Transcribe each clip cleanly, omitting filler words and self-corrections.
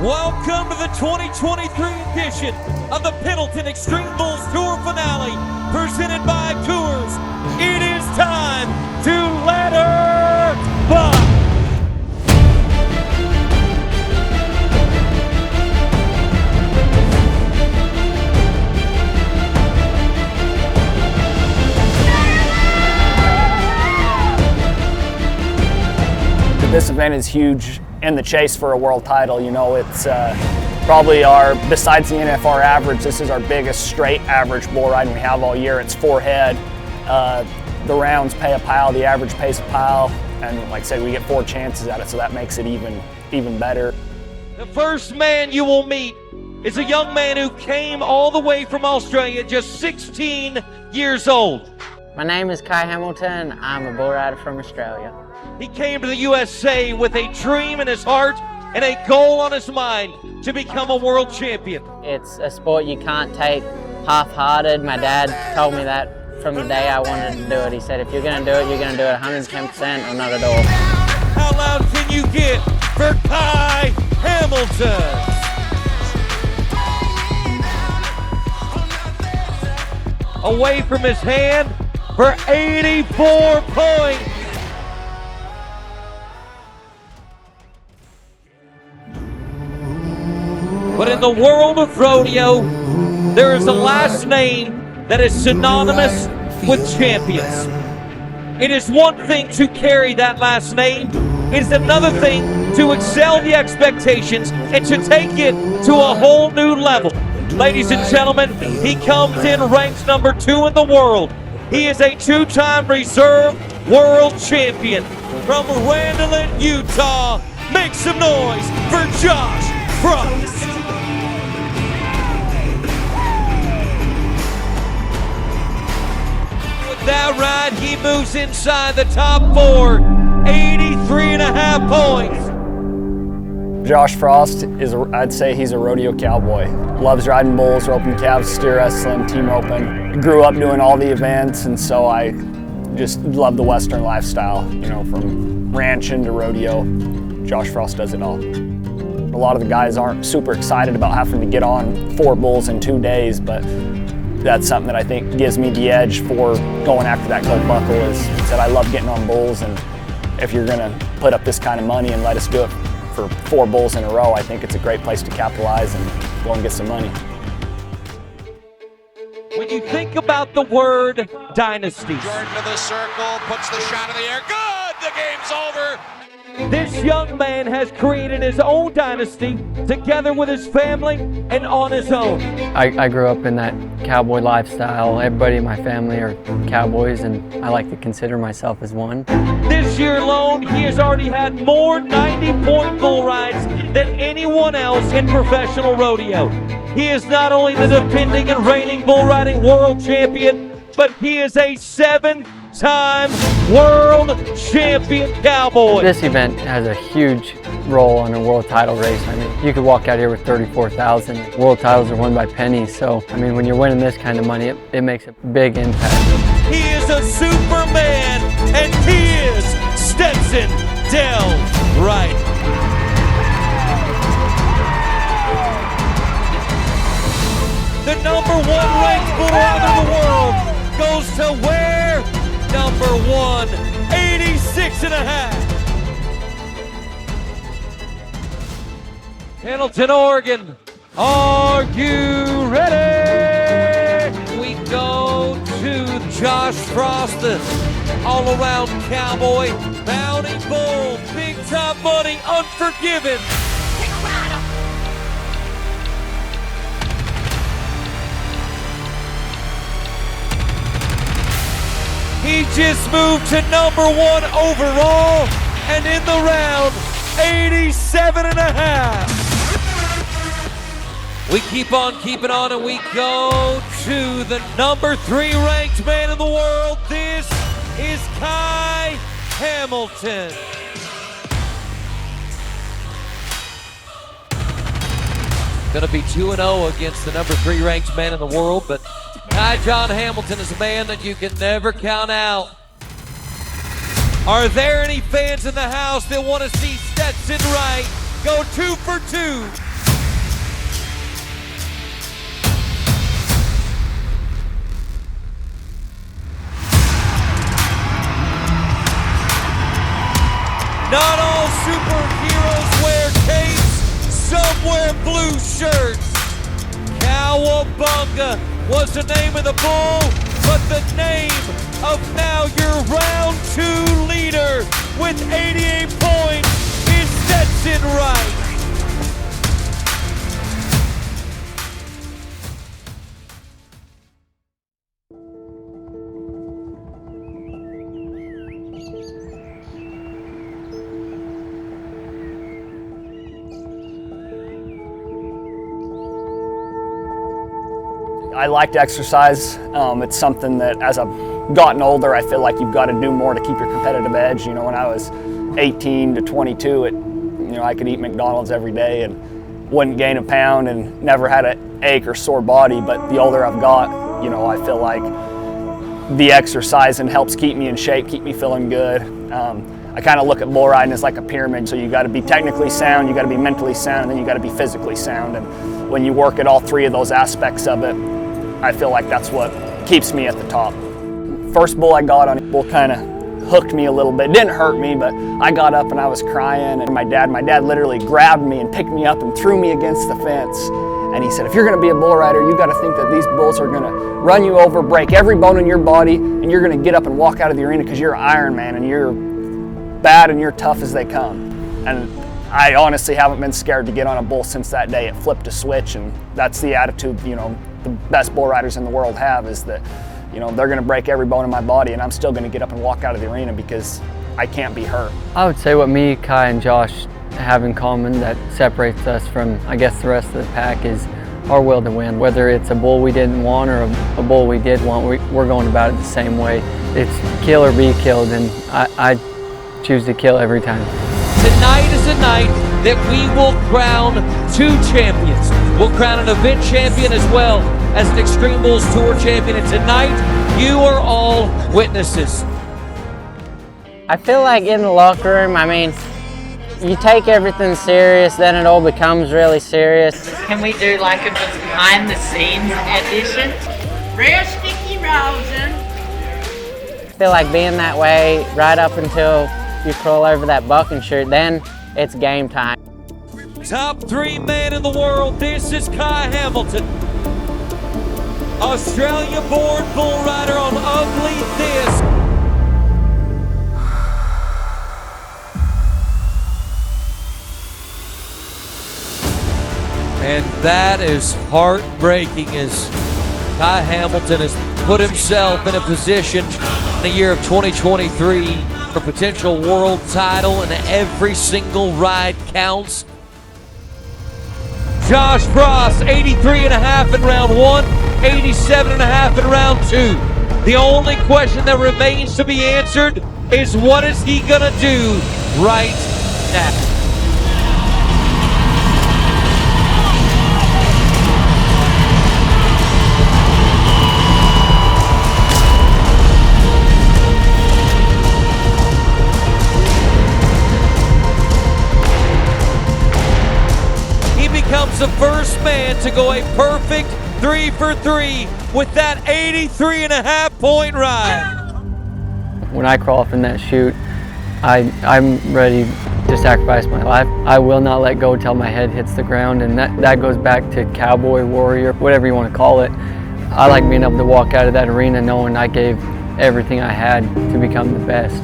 Welcome to the 2023 edition of the Pendleton Xtreme Bulls Tour Finale, presented by Coors. It is time to let her buck. This event is huge in the chase for a world title. You know, it's probably besides the NFR average, this is our biggest straight average bull riding we have all year. It's 4 head. The rounds pay a pile, the average pays a pile, and like I said, we get 4 chances at it, so that makes it even better. The first man you will meet is a young man who came all the way from Australia, just 16 years old. My name is Kai Hamilton. I'm a bull rider from Australia. He came to the USA with a dream in his heart and a goal on his mind to become a world champion. It's a sport you can't take half-hearted. My dad told me that from the day I wanted to do it. He said, if you're going to do it, you're going to do it 110% or not at all. How loud can you get for Kai Hamilton? Away from his hand for 84 points. But in the world of rodeo, there is a last name that is synonymous with champions. It is one thing to carry that last name. It is another thing to excel the expectations and to take it to a whole new level. Ladies and gentlemen, he comes in ranked number 2 in the world. He is a 2-time reserve world champion from Wrangler, Utah. Make some noise for Josh Frost. That right, he moves inside the top 4, 83.5 points. Josh Frost I'd say he's a rodeo cowboy. Loves riding bulls, roping calves, steer wrestling, team roping. Grew up doing all the events, and so I just love the Western lifestyle. You know, from ranching to rodeo, Josh Frost does it all. A lot of the guys aren't super excited about having to get on 4 bulls in 2 days, but that's something that I think gives me the edge for going after that gold buckle. Is that I love getting on bulls, and if you're gonna put up this kind of money and let us do it for 4 bulls in a row, I think it's a great place to capitalize and go and get some money. When you think about the word dynasty, Jordan to the circle, puts the shot in the air, good, the game's over. this young man has created his own dynasty together with his family and on his own. I grew up in that cowboy lifestyle. Everybody in my family are cowboys, and I like to consider myself as one. This year alone, he has already had more 90-point bull rides than anyone else in professional rodeo. He is not only the defending and reigning bull riding world champion, but he is a 7-time world champion cowboy. This event has a huge role in a world title race. I mean, you could walk out here with 34,000. World titles are won by pennies, so I mean, when you're winning this kind of money, it makes a big impact. He is a Superman, and he is Stetson Wright. The #1 ranked bull rider in the world goes to where? #1, 86.5. Pendleton, Oregon, are you ready? We go to Josh Frost, the all-around cowboy, bounty bull, big top money, unforgiven. He just moved to #1 overall, and in the round, 87.5. We keep on keeping on, and we go to the #3 ranked man in the world. This is Kai Hamilton. Gonna be 2-0 against the #3 ranked man in the world, but Kai John Hamilton is a man that you can never count out. Are there any fans in the house that want to see Stetson Wright go 2 for 2 Not all superheroes wear capes, some wear blue shirts. Cowabunga was the name of the bull, but the name of now your round 2 leader with 88 points is Stetson Wright. I like to exercise. It's something that as I've gotten older, I feel like you've got to do more to keep your competitive edge. You know, when I was 18 to 22, I could eat McDonald's every day and wouldn't gain a pound and never had an ache or sore body. But the older I've got, I feel like the exercising helps keep me in shape, keep me feeling good. I kind of look at bull riding as like a pyramid. So you got to be technically sound, you got to be mentally sound, and then you got to be physically sound. And when you work at all 3 of those aspects of it, I feel like that's what keeps me at the top. First bull I got on, bull kind of hooked me a little bit. It didn't hurt me, but I got up and I was crying, and my dad literally grabbed me and picked me up and threw me against the fence. And he said, if you're gonna be a bull rider, you gotta think that these bulls are gonna run you over, break every bone in your body, and you're gonna get up and walk out of the arena because you're Iron Man and you're bad and you're tough as they come. And I honestly haven't been scared to get on a bull since that day. It flipped a switch, and that's the attitude, the best bull riders in the world have, is that, they're gonna break every bone in my body and I'm still gonna get up and walk out of the arena because I can't be hurt. I would say what me, Kai, and Josh have in common that separates us from, I guess, the rest of the pack is our will to win. Whether it's a bull we didn't want or a bull we did want, we're going about it the same way. It's kill or be killed, and I choose to kill every time. Tonight is a night that we will crown 2 champions. We'll crown an event champion as well as an Xtreme Bulls Tour champion. And tonight, you are all witnesses. I feel like in the locker room, you take everything serious, then it all becomes really serious. Can we do like a behind the scenes edition? Real sticky rosin. I feel like being that way right up until you crawl over that bucking chute, then it's game time. Top 3 man in the world, this is Kai Hamilton. Australia-born bull rider on Ugly This. And that is heartbreaking as Kai Hamilton has put himself in a position in the year of 2023 for potential world title, and every single ride counts. Josh Frost, 83.5 in round 1, 87.5 in round 2. The only question that remains to be answered is what is he gonna do right now? Becomes the first man to go a perfect 3 for 3 with that 83.5 point ride. When I crawl off in that chute, I'm ready to sacrifice my life. I will not let go till my head hits the ground, and that goes back to cowboy, warrior, whatever you want to call it. I like being able to walk out of that arena knowing I gave everything I had to become the best.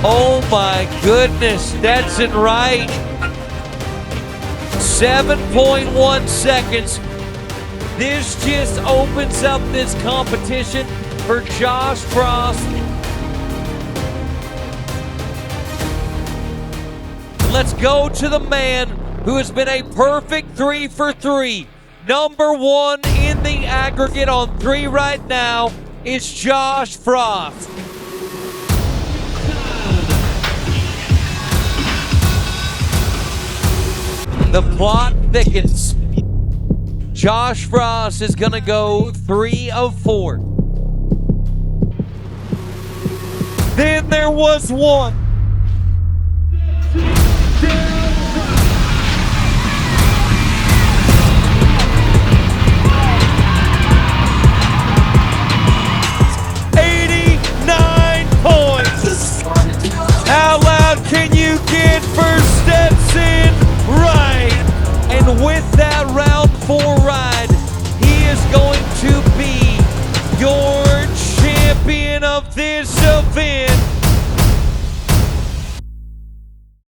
Oh my goodness, Stetson Wright. 7.1 seconds. This just opens up this competition for Josh Frost. Let's go to the man who has been a perfect 3 for 3. Number 1 in the aggregate on 3 right now is Josh Frost. The plot thickens. Josh Frost is gonna go 3 of 4. Then there was one. champion of this event.